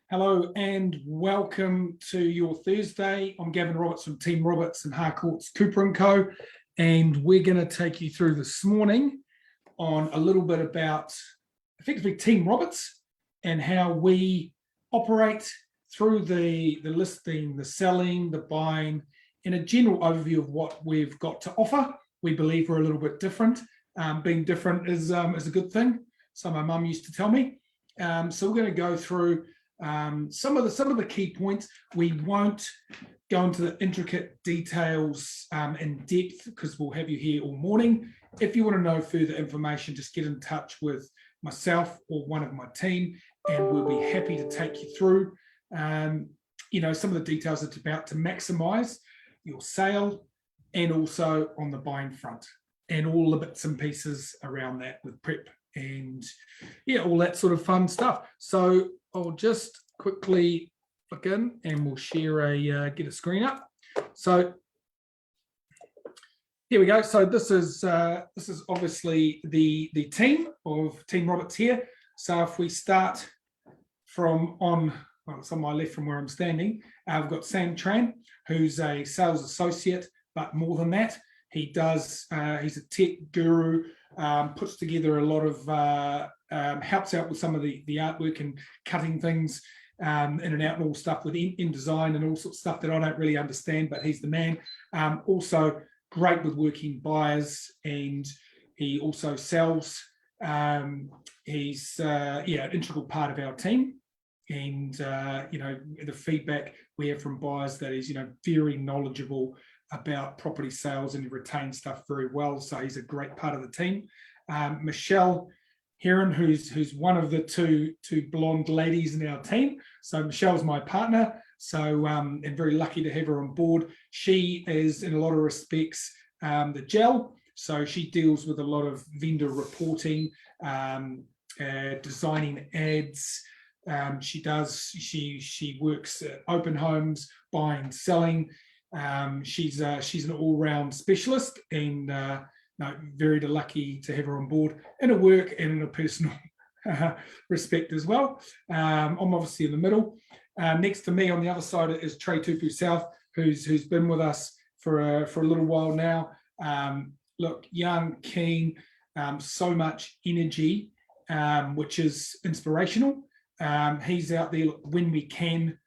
Hello and welcome to your Thursday. I'm Gavin Roberts from Team Roberts and Harcourts Cooper Co. And we're going to take you through this morning on a little bit about effectively Team Roberts and how we operate through the listing, the selling, the buying, and a general overview of what we've got to offer. We believe we're a little bit different. Being different is a good thing. So my mum used to tell me. So we're going to go through some of the key points. We won't go into the intricate details in depth because we'll have you here all morning. If you want to know further information, just get in touch with myself or one of my team, and we'll be happy to take you through some of the details it's about to maximize your sale, and also on the buying front and all the bits and pieces around that with prep and all that sort of fun stuff. So I'll just quickly click in and we'll share get a screen up. So here we go. So this is obviously the team of Team Roberts here. So if we start from it's on my left from where I'm standing, I've got Sam Tran, who's a sales associate, but more than that, he's a tech guru, puts together a lot of, helps out with some of the artwork and cutting things in and out and all stuff with InDesign and all sorts of stuff that I don't really understand, but he's the man. Also great with working buyers, and he also sells. He's an integral part of our team. And the feedback we have from buyers that he's very knowledgeable about property sales, and he retains stuff very well. So he's a great part of the team. Michelle Heron, who's one of the two blonde ladies in our team. So Michelle's my partner. So and very lucky to have her on board. She is in a lot of respects the gel. So she deals with a lot of vendor reporting, designing ads. She works at open homes, buying, selling. She's an all-round specialist, and very lucky to have her on board in a work and in a personal respect as well. I'm obviously in the middle. Next to me on the other side is Trey Tupu South, who's been with us for a little while now. Look, young, keen, so much energy, which is inspirational. He's out there when we can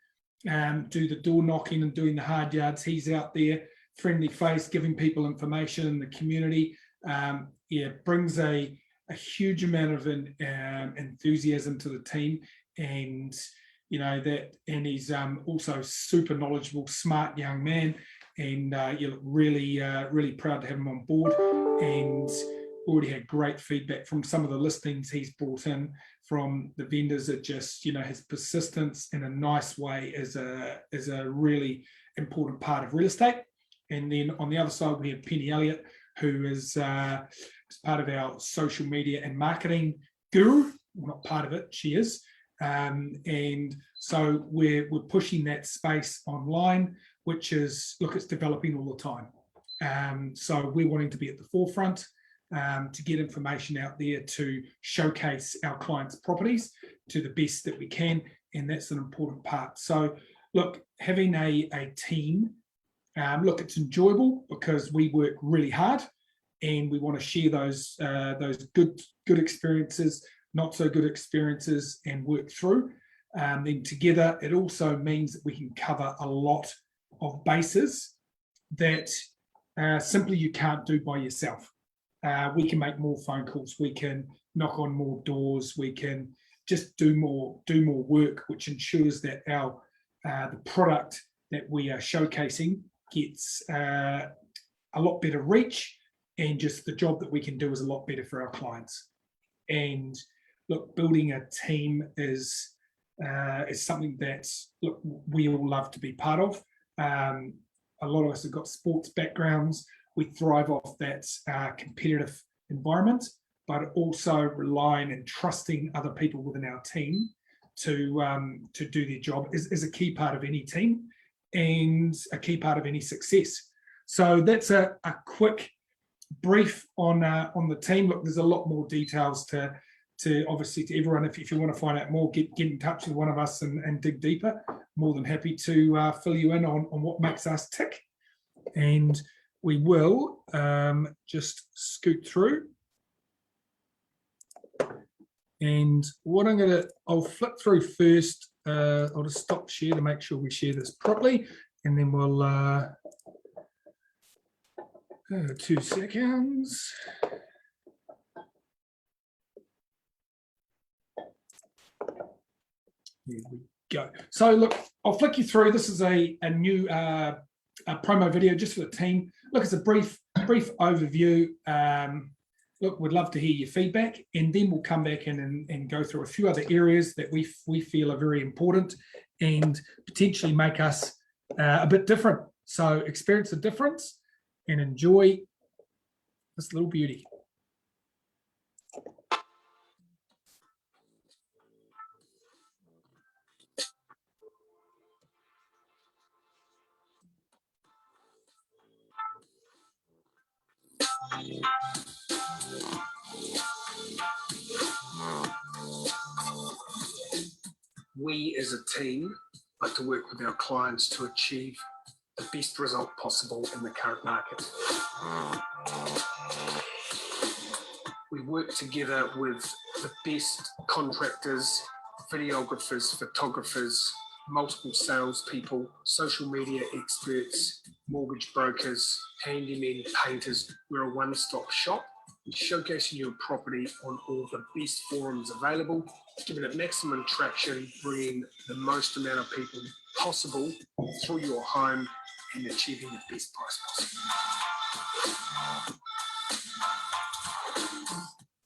do the door knocking and doing the hard yards. He's out there, friendly face, giving people information in the community. Brings a huge amount of enthusiasm to the team, and and he's also super knowledgeable, smart young man, and really proud to have him on board. And already had great feedback from some of the listings he's brought in from the vendors. That just his persistence in a nice way is a really important part of real estate. And then on the other side we have Penny Elliott, who is part of our social media and marketing guru. Well, not part of it, she is. And so we're pushing that space online, which is, it's developing all the time. So we're wanting to be at the forefront, to get information out there to showcase our clients' properties to the best that we can, and that's an important part. So having a team, it's enjoyable because we work really hard, and we want to share those good experiences, not so good experiences, and work through. Then together, it also means that we can cover a lot of bases that simply you can't do by yourself. We can make more phone calls, we can knock on more doors, we can just do more work, which ensures that the product that we are showcasing gets a lot better reach, and just the job that we can do is a lot better for our clients. And building a team is something that we all love to be part of. A lot of us have got sports backgrounds. We thrive off that competitive environment, but also relying and trusting other people within our team to do their job is a key part of any team and a key part of any success. So that's a quick brief on the team. There's a lot more details to obviously to everyone, if you want to find out more, get in touch with one of us and dig deeper. More than happy to fill you in on what makes us tick. And we will just scoot through. And what I'll flip through first. I'll just stop share to make sure we share this properly, and then we'll 2 seconds. Here we go. So look, I'll flick you through. This is a new promo video just for the team. Look, it's a brief overview. Look, we'd love to hear your feedback, and then we'll come back in and go through a few other areas that we feel are very important and potentially make us a bit different. So experience the difference and enjoy this little beauty. We as a team like to work with our clients to achieve the best result possible in the current market. We work together with the best contractors, videographers, photographers, multiple salespeople, social media experts, mortgage brokers, handymen, painters. We're a one-stop shop, showcasing your property on all the best forums available, giving it maximum traction, bringing the most amount of people possible through your home and achieving the best price possible.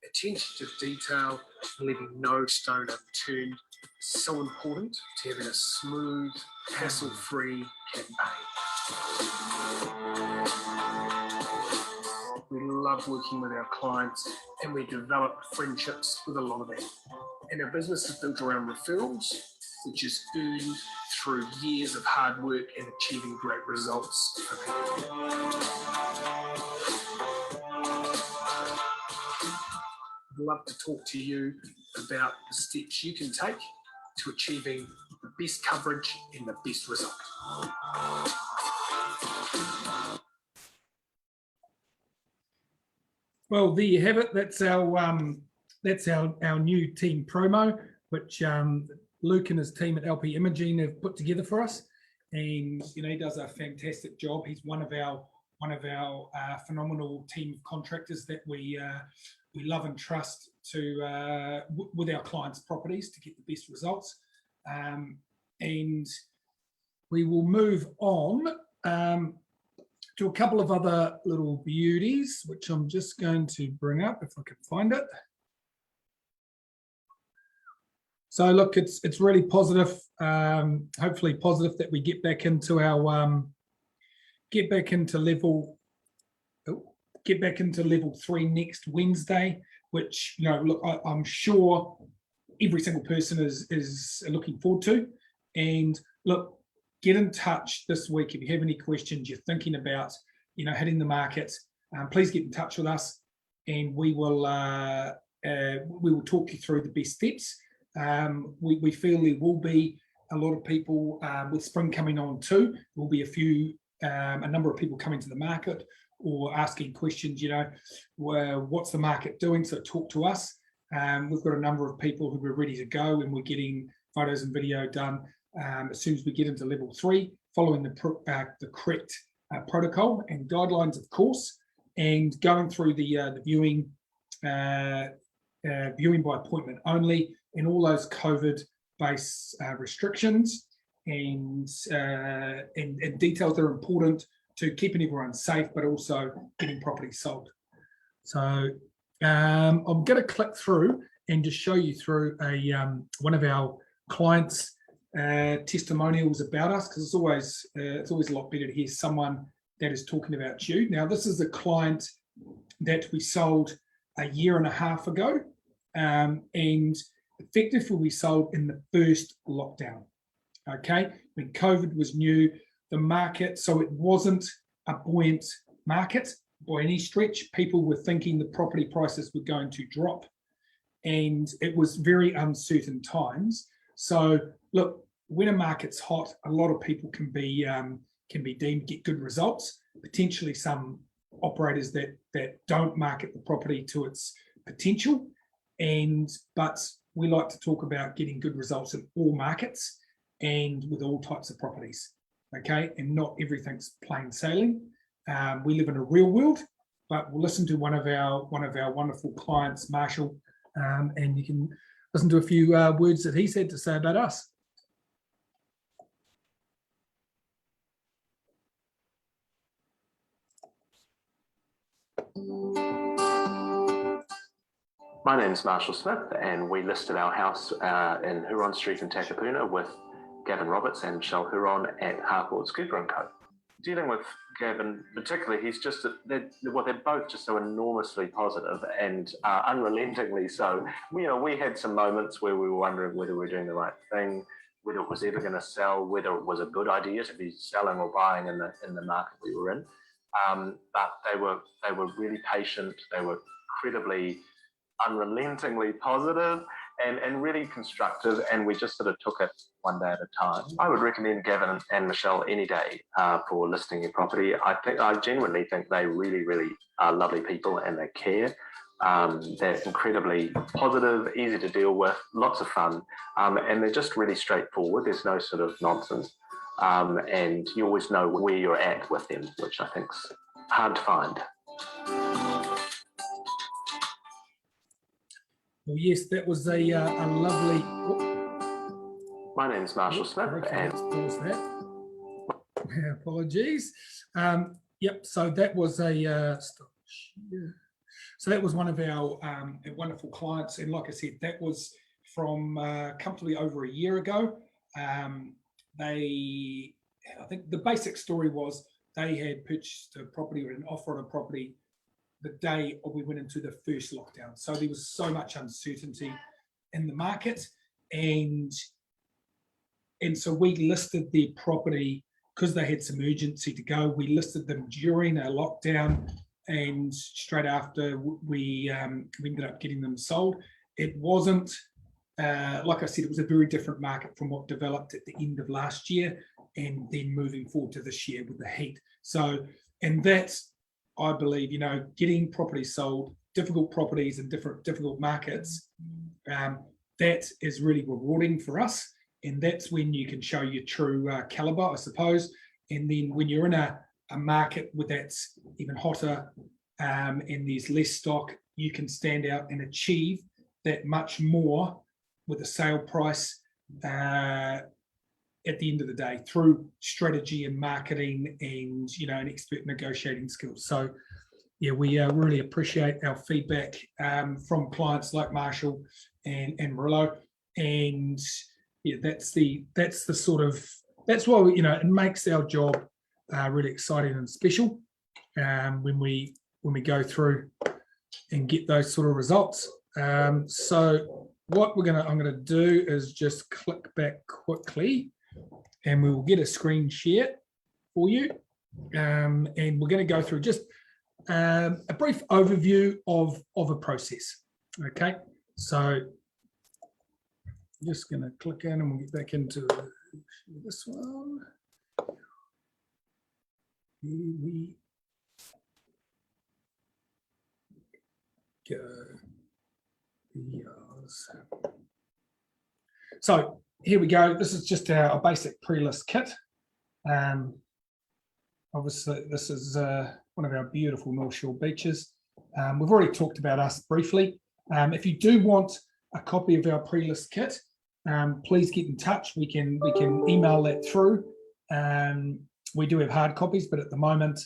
Attention to detail, leaving no stone unturned, is so important to having a smooth, hassle-free campaign. We love working with our clients, and we develop friendships with a lot of them. And our business is built around referrals, which is earned through years of hard work and achieving great results for people. I'd love to talk to you about the steps you can take to achieving the best coverage and the best result. Well, there you have it. That's our new team promo, which Luke and his team at LP Imaging have put together for us, and he does a fantastic job. He's one of our phenomenal team of contractors that we love and trust to with our clients' properties to get the best results. And we will move on to a couple of other little beauties, which I'm just going to bring up if I can find it. So look, it's really positive. Hopefully positive that we get back into our level 3 next Wednesday. Which look, I'm sure every single person is looking forward to. And look, get in touch this week if you have any questions you're thinking about, hitting the market. Please get in touch with us, and we will talk you through the best steps. We feel there will be a lot of people with spring coming on too. There will be a number of people coming to the market or asking questions. What's the market doing? So talk to us. We've got a number of people who are ready to go, and we're getting photos and video done as soon as we get into level 3, following the correct protocol and guidelines, of course, and going through the viewing by appointment only, and all those COVID-based restrictions and details that are important to keeping everyone safe, but also getting properties sold. So I'm going to click through and just show you through one of our clients' testimonials about us, because it's always a lot better to hear someone that is talking about you. Now, this is a client that we sold a year and a half ago, and effectively we sold in the first lockdown. Okay, when COVID was new, the market, so it wasn't a buoyant market by any stretch. People were thinking the property prices were going to drop, and it was very uncertain times. So look, when a market's hot, a lot of people can be deemed get good results. Potentially some operators that don't market the property to its potential, but we like to talk about getting good results in all markets and with all types of properties. Okay, and not everything's plain sailing. We live in a real world, but we'll listen to one of our wonderful clients, Marshall, and you can listen to a few words that he's had to say about us. My name is Marshall Smith, and we listed our house in Huron Street in Takapuna with Gavin Roberts and Michelle Huron at Harcourts Cooper Co. Dealing with Gavin, particularly, he's just, they're both just so enormously positive and unrelentingly so. We had some moments where we were wondering whether we were doing the right thing, whether it was ever going to sell, whether it was a good idea to be selling or buying in the market we were in. But they were really patient. They were incredibly unrelentingly positive and really constructive, and we just sort of took it one day at a time. I would recommend Gavin and Michelle any day for listing your property. I genuinely think they really, really are lovely people, and they care. They're incredibly positive, easy to deal with, lots of fun, and they're just really straightforward. There's no sort of nonsense, and you always know where you're at with them, which I think's hard to find. Well, yes, that was a lovely. My name is Marshall Smith. Okay, let's pause that. Apologies. Yep. So that was So that was one of our wonderful clients, and like I said, that was from comfortably over a year ago. I think the basic story was they had purchased a property or an offer on a property the day we went into the first lockdown. So there was so much uncertainty in the market, and so we listed their property because they had some urgency to go. We listed them during a lockdown, and straight after we ended up getting them sold. It wasn't, like I said, it was a very different market from what developed at the end of last year and then moving forward to this year with the heat. So, and that's, I believe, getting properties sold, difficult properties in difficult markets, that is really rewarding for us. And that's when you can show your true caliber, I suppose. And then when you're in a market where that's even hotter and there's less stock, you can stand out and achieve that much more with a sale price at the end of the day through strategy and marketing and and expert negotiating skills. So yeah, we really appreciate our feedback from clients like Marshall and Murillo, and yeah, that's why it makes our job really exciting and special when we go through and get those sort of results. So what I'm gonna do is just click back quickly, and we will get a screen share for you, and we're going to go through just a brief overview of a process. Okay, so I'm just going to click in and we'll get back into this one. Here we go. So here we go. This is just our basic pre-list kit. Obviously, this is one of our beautiful North Shore beaches. We've already talked about us briefly. If you do want a copy of our pre-list kit, please get in touch. We can email that through. We do have hard copies, but at the moment,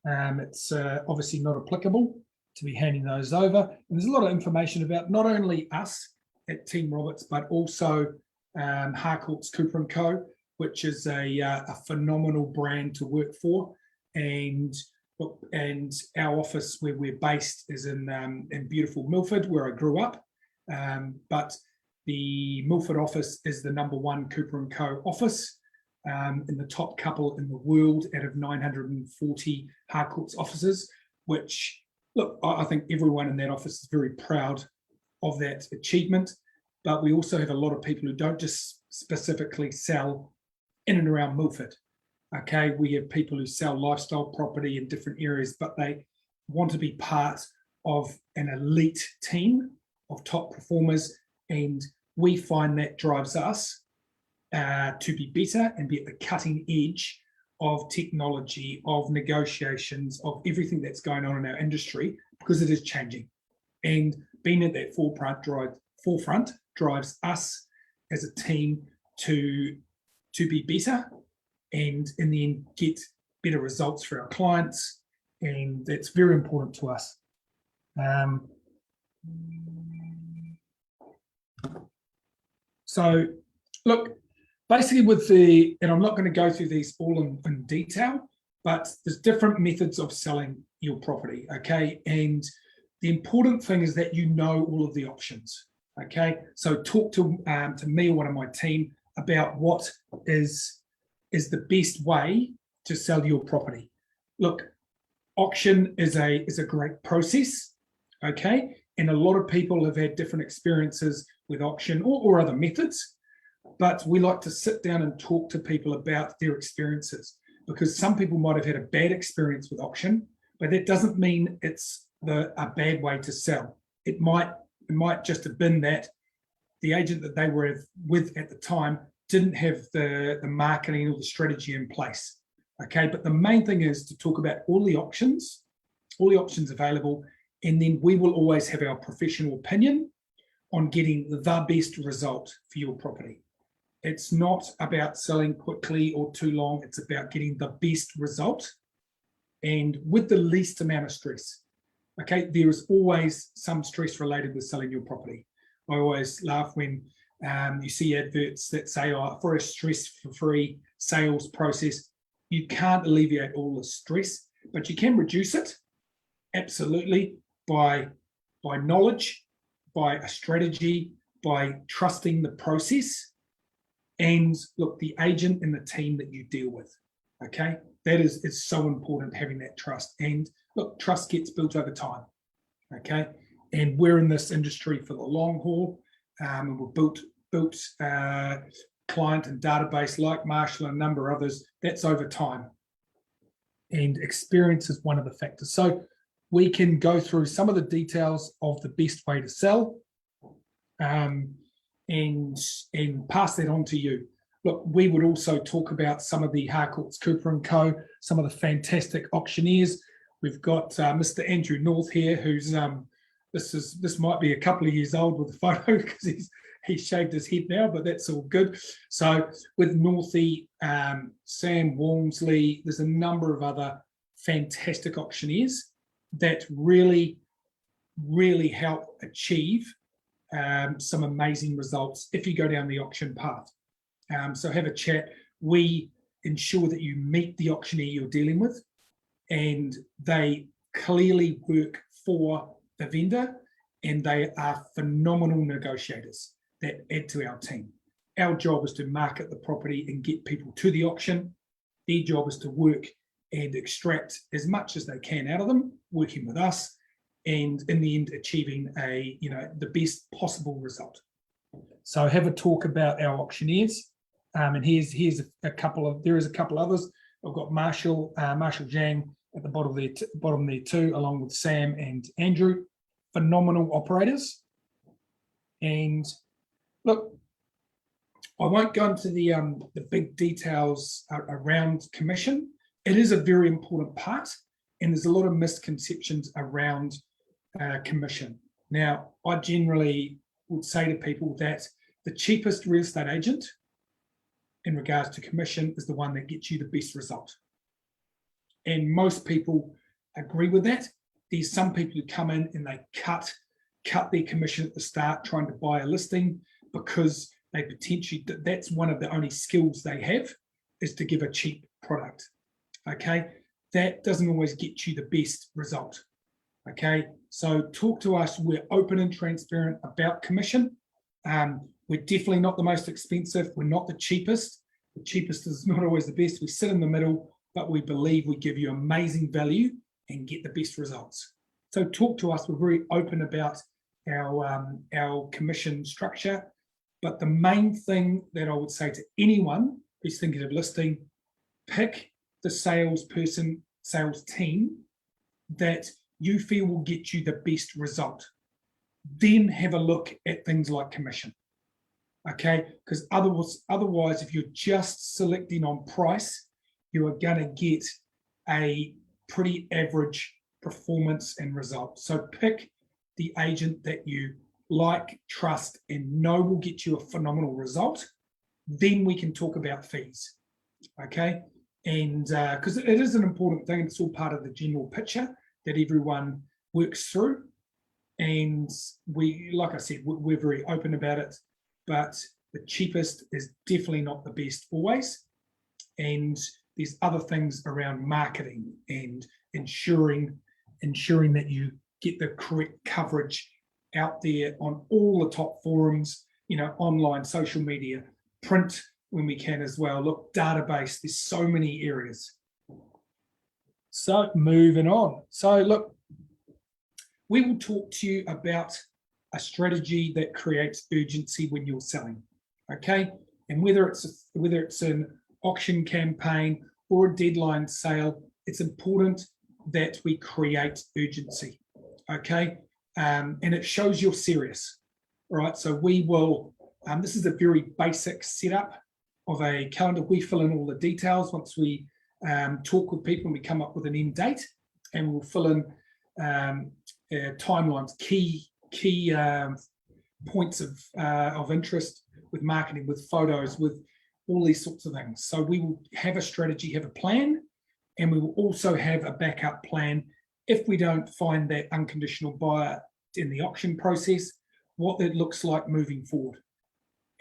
it's obviously not applicable to be handing those over. And there's a lot of information about not only us at Team Roberts, but also Harcourts Cooper Co, which is a phenomenal brand to work for, and our office where we're based is in beautiful Milford, where I grew up. But the Milford office is the #1 Cooper Co office, in the top couple in the world out of 940 Harcourts offices. Which, look, I think everyone in that office is very proud of that achievement. But we also have a lot of people who don't just specifically sell in and around Milford. Okay, we have people who sell lifestyle property in different areas, but they want to be part of an elite team of top performers, and we find that drives us to be better and be at the cutting edge of technology, of negotiations, of everything that's going on in our industry, because it is changing. And being at that forefront drives us as a team to be better, and in the end get better results for our clients, and that's very important to us. So look, basically with and I'm not going to go through these all in detail, but there's different methods of selling your property, okay? And the important thing is that you know all of the options, okay? So talk to me or one of my team about what is the best way to sell your property. Look, auction is a great process, okay? And a lot of people have had different experiences with auction or other methods, but we like to sit down and talk to people about their experiences, because some people might have had a bad experience with auction, but that doesn't mean it's a bad way to sell. It might just have been that the agent that they were with at the time didn't have the marketing or the strategy in place. Okay, but the main thing is to talk about all the options available, and then we will always have our professional opinion on getting the best result for your property. It's not about selling quickly or too long, it's about getting the best result and with the least amount of stress. Okay, there is always some stress related with selling your property. I always laugh when you see adverts that say, oh, for a stress-free sales process. You can't alleviate all the stress, but you can reduce it, absolutely, by knowledge, by a strategy, by trusting the process, and look, the agent and the team that you deal with, okay? That is so important, having that trust. And look, trust gets built over time, okay? And we're in this industry for the long haul, and we've built client and database like Marshall and a number of others. That's over time, and experience is one of the factors. So we can go through some of the details of the best way to sell, and pass that on to you. Look, we would also talk about some of the Harcourts Cooper Co, some of the fantastic auctioneers. We've got Mr. Andrew North here, who's this might be a couple of years old with the photo because he's shaved his head now, but that's all good. So with Northie, Sam Walmsley, there's a number of other fantastic auctioneers that really, really help achieve some amazing results if you go down the auction path. So have a chat. We ensure that you meet the auctioneer you're dealing with, and they clearly work for the vendor, and they are phenomenal negotiators that add to our team. Our job is to market the property and get people to the auction. Their job is to work and extract as much as they can out of them, working with us, and in the end achieving the best possible result. So have a talk about our auctioneers, and here's a couple of others. I've got Marshall Jang at the bottom there too, along with Sam and Andrew, phenomenal operators. And look, I won't go into the big details around commission. It is a very important part, and there's a lot of misconceptions around commission. Now, I generally would say to people that the cheapest real estate agent in regards to commission is the one that gets you the best result. And most people agree with that. There's some people who come in and they cut their commission at the start trying to buy a listing, because they potentially, that's one of the only skills they have, is to give a cheap product. Okay, that doesn't always get you the best result. Okay, so talk to us. We're open and transparent about commission. We're definitely not the most expensive. We're not the cheapest. The cheapest is not always the best. We sit in the middle, but we believe we give you amazing value and get the best results. So talk to us. We're very open about our commission structure. But the main thing that I would say to anyone who's thinking of listing, pick the salesperson, sales team that you feel will get you the best result. Then have a look at things like commission. Okay, because otherwise, if you're just selecting on price, you are going to get a pretty average performance and result. So pick the agent that you like, trust, and know will get you a phenomenal result. Then we can talk about fees. Okay, and because it is an important thing, it's all part of the general picture that everyone works through. And we, like I said, we're very open about it, but the cheapest is definitely not the best always. And there's other things around marketing and ensuring that you get the correct coverage out there on all the top forums, you know, online, social media, print when we can as well. Look, database, there's so many areas. So moving on. So look, we will talk to you about a strategy that creates urgency when you're selling, okay? And whether it's an auction campaign or a deadline sale, it's important that we create urgency, okay? And it shows you're serious, all right? So we will, this is a very basic setup of a calendar. We fill in all the details once we talk with people and we come up with an end date, and we'll fill in timelines, key points of interest with marketing, with photos, with all these sorts of things. So we will have a strategy, have a plan, and we will also have a backup plan if we don't find that unconditional buyer in the auction process, what that looks like moving forward.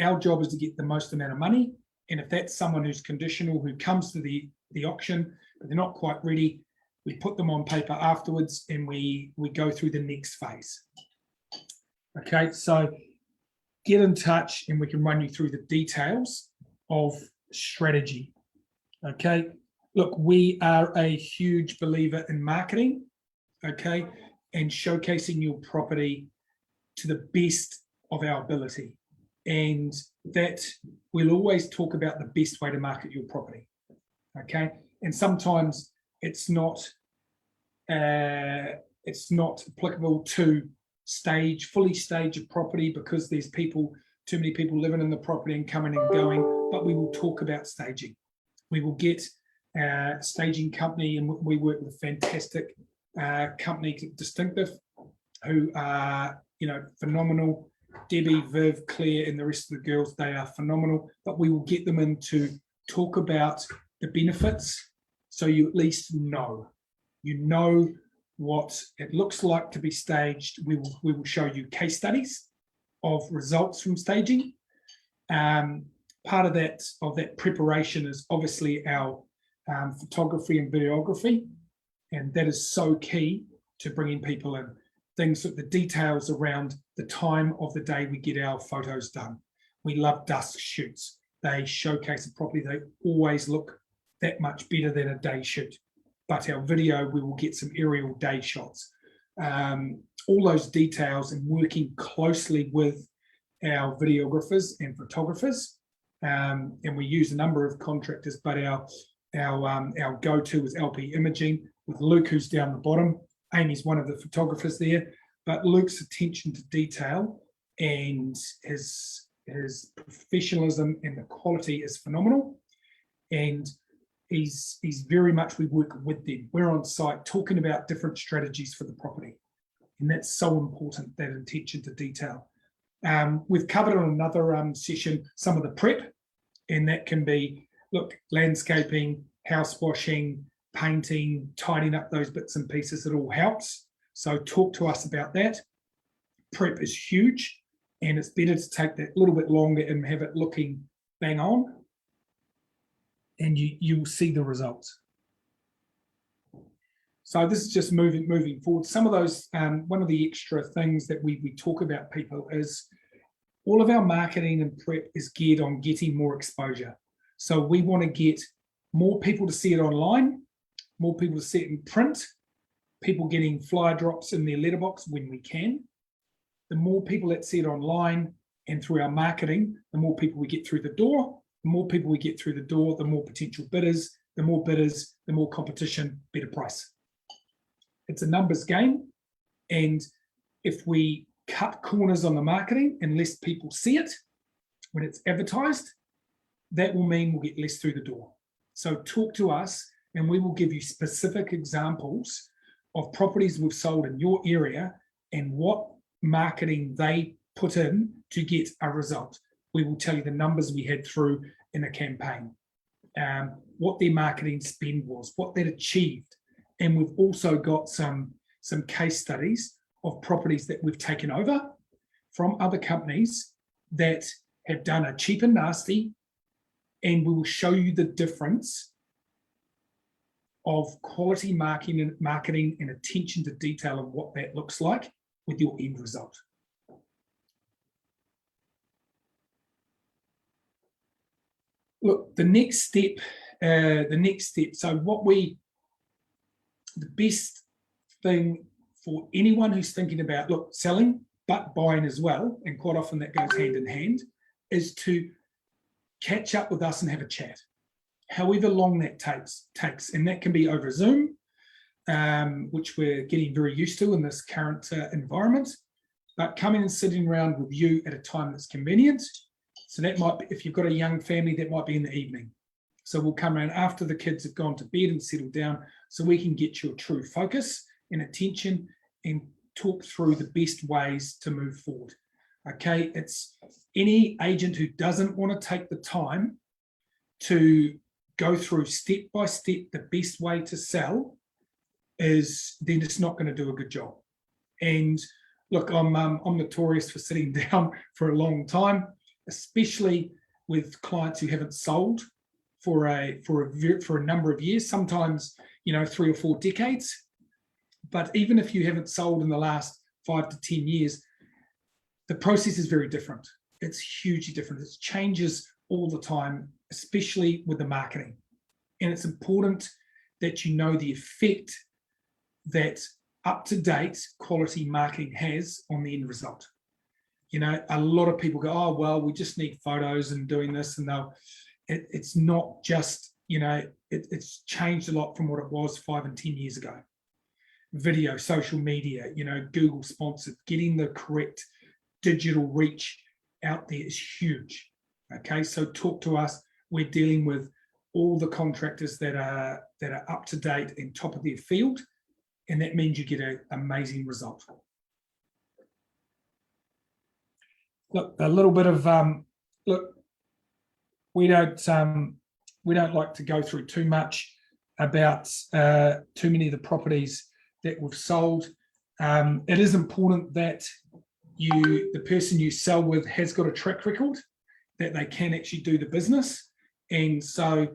Our job is to get the most amount of money, and if that's someone who's conditional, who comes to the auction, but they're not quite ready, we put them on paper afterwards, and we go through the next phase. Okay, so get in touch and we can run you through the details of strategy. Okay, look, we are a huge believer in marketing, okay, and showcasing your property to the best of our ability. And that we'll always talk about the best way to market your property, okay? And sometimes it's not applicable to fully stage a property because there's too many people living in the property and coming and going, but we will talk about staging. We will get a staging company, and we work with a fantastic company, Distinctive, who are, you know, phenomenal. Debbie, Viv, Claire, and the rest of the girls, they are phenomenal, but we will get them in to talk about the benefits, so you at least know. You know what it looks like to be staged. We will show you case studies of results from staging. Part of that preparation is obviously our photography and videography, and that is so key to bringing people in. Things like the details around the time of the day we get our photos done. We love dusk shoots. They showcase the property. They always look that much better than a day shoot. But our video, we will get some aerial day shots. All those details, and working closely with our videographers and photographers. And we use a number of contractors, but our go-to is LP Imaging with Luke, who's down the bottom. Amy's one of the photographers there, but Luke's attention to detail and his professionalism and the quality is phenomenal. And he's very much, we work with them. We're on site talking about different strategies for the property. And that's so important, that attention to detail. We've covered on another session some of the prep, and that can be, look, landscaping, house washing, painting, tidying up those bits and pieces. It all helps. So talk to us about that. Prep is huge, and it's better to take that little bit longer and have it looking bang on, and you will see the results. So this is just moving forward. Some of those, one of the extra things that we talk about, people, is all of our marketing and prep is geared on getting more exposure. So we want to get more people to see it online, more people to see it in print, people getting flyer drops in their letterbox when we can. the more people that see it online and through our marketing, the more people we get through the door. The more people we get through the door, the more potential bidders, the more competition, better price. It's a numbers game. And if we cut corners on the marketing and less people see it when it's advertised, that will mean we'll get less through the door. So talk to us and we will give you specific examples of properties we've sold in your area and what marketing they put in to get a result. We will tell you the numbers we had through in a campaign, what their marketing spend was, what they'd achieved. And we've also got some case studies of properties that we've taken over from other companies that have done a cheap and nasty, and we will show you the difference of quality marketing and attention to detail of what that looks like with your end result. Look, the next step, so the best thing for anyone who's thinking about, selling, but buying as well, and quite often that goes hand in hand, is to catch up with us and have a chat, however long that takes. And that can be over Zoom, which we're getting very used to in this current environment, but coming and sitting around with you at a time that's convenient. So that might be, if you've got a young family, that might be in the evening. So we'll come around after the kids have gone to bed and settled down, so we can get your true focus and attention and talk through the best ways to move forward. Okay, it's any agent who doesn't want to take the time to go through step by step the best way to sell is then it's not going to do a good job. And look, I'm notorious for sitting down for a long time, especially with clients who haven't sold for a number of years, sometimes 3 or 4 decades. But even if you haven't sold in the last 5 to 10 years, the process is very different. It's hugely different. It changes all the time, especially with the marketing. And it's important that you know the effect that up-to-date quality marketing has on the end result. A lot of people go, oh, well, we just need photos and doing this, and it's not just, it's changed a lot from what it was 5 and 10 years ago. Video, social media, Google sponsored, getting the correct digital reach out there is huge. Okay, so talk to us. We're dealing with all the contractors that are up to date and top of their field, and that means you get an amazing result. Look, a little bit of we don't like to go through too much about too many of the properties that we've sold. It is important that the person you sell with has got a track record, that they can actually do the business. And so,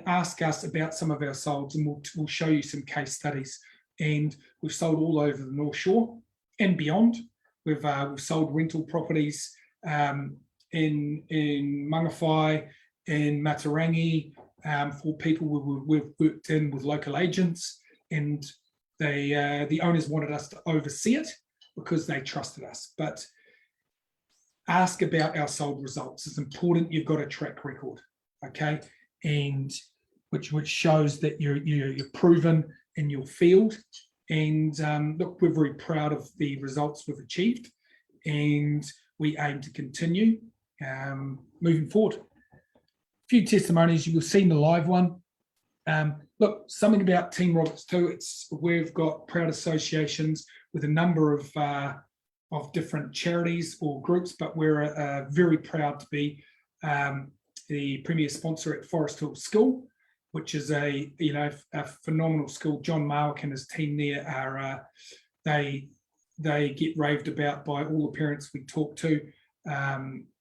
ask us about some of our solds, and we'll show you some case studies. And we've sold all over the North Shore and beyond. We've sold rental properties in Mangawhai, in Matarangi, for people we've worked in with local agents, and the owners wanted us to oversee it because they trusted us. But ask about our sold results. It's important you've got a track record, okay, and which shows that you're proven in your field. And look, we're very proud of the results we've achieved, and we aim to continue moving forward. A few testimonies, you will see in the live one. Look, something about Team Roberts too. We've got proud associations with a number of different charities or groups, but we're very proud to be the premier sponsor at Forest Hill School, which is a phenomenal school. John Marwick and his team there are they get raved about by all the parents we talk to.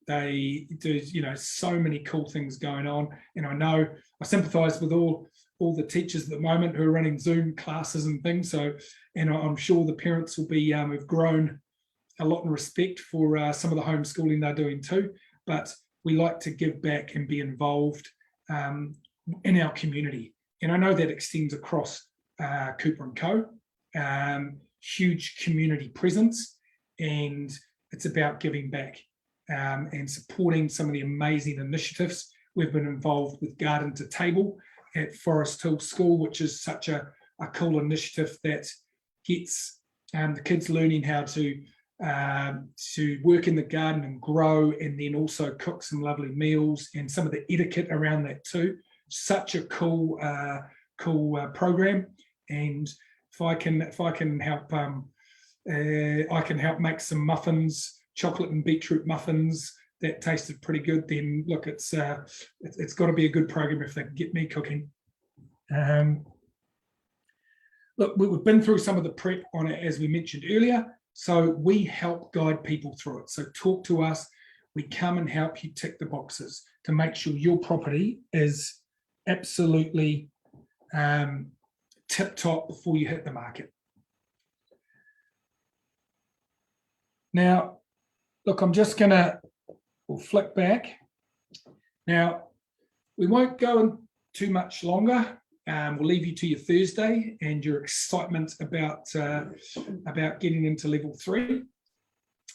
They do so many cool things going on, and I sympathise with all the teachers at the moment who are running Zoom classes and things. So, and I'm sure the parents will be have grown a lot in respect for some of the homeschooling they're doing too. But we like to give back and be involved in our community, and I know that extends across Cooper Co. Huge community presence, and it's about giving back and supporting some of the amazing initiatives. We've been involved with Garden to Table at Forest Hill School, which is such a cool initiative that gets the kids learning how to work in the garden and grow, and then also cook some lovely meals and some of the etiquette around that too. Such a cool program, and if I can help, I can help make some muffins, chocolate and beetroot muffins that tasted pretty good. Then look, it's got to be a good program if they can get me cooking. Look, we've been through some of the prep on it, as we mentioned earlier. So we help guide people through it. So talk to us. We come and help you tick the boxes to make sure your property is absolutely tip top before you hit the market. Now, look, I'm just we'll flick back. Now, we won't go in too much longer. We'll leave you to your Thursday and your excitement about getting into level 3.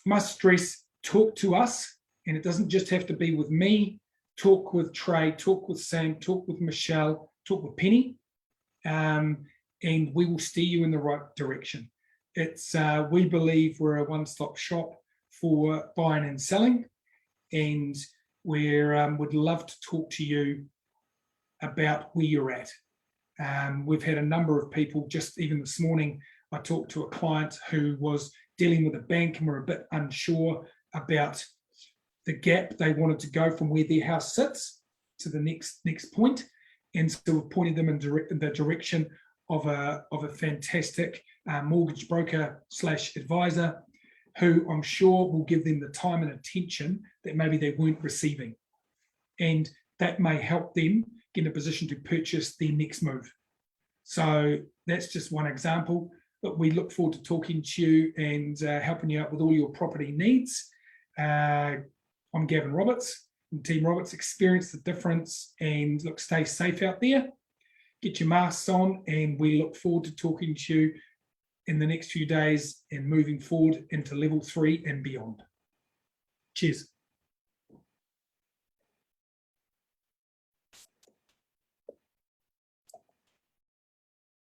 Must stress, talk to us, and it doesn't just have to be with me. Talk with Trey, talk with Sam, talk with Michelle, talk with Penny, and we will steer you in the right direction. It's we believe we're a one-stop shop for buying and selling, and we would love to talk to you about where you're at. We've had a number of people, just even this morning, I talked to a client who was dealing with a bank and were a bit unsure about the gap they wanted to go from where their house sits to the next point. And so we've pointed them in the direction of a fantastic mortgage broker / advisor, who I'm sure will give them the time and attention that maybe they weren't receiving. And that may help them get in a position to purchase their next move. So that's just one example. But we look forward to talking to you and helping you out with all your property needs. I'm Gavin Roberts from Team Roberts. Experience the difference, and look, stay safe out there. Get your masks on, and we look forward to talking to you in the next few days and moving forward into level 3 and beyond. Cheers.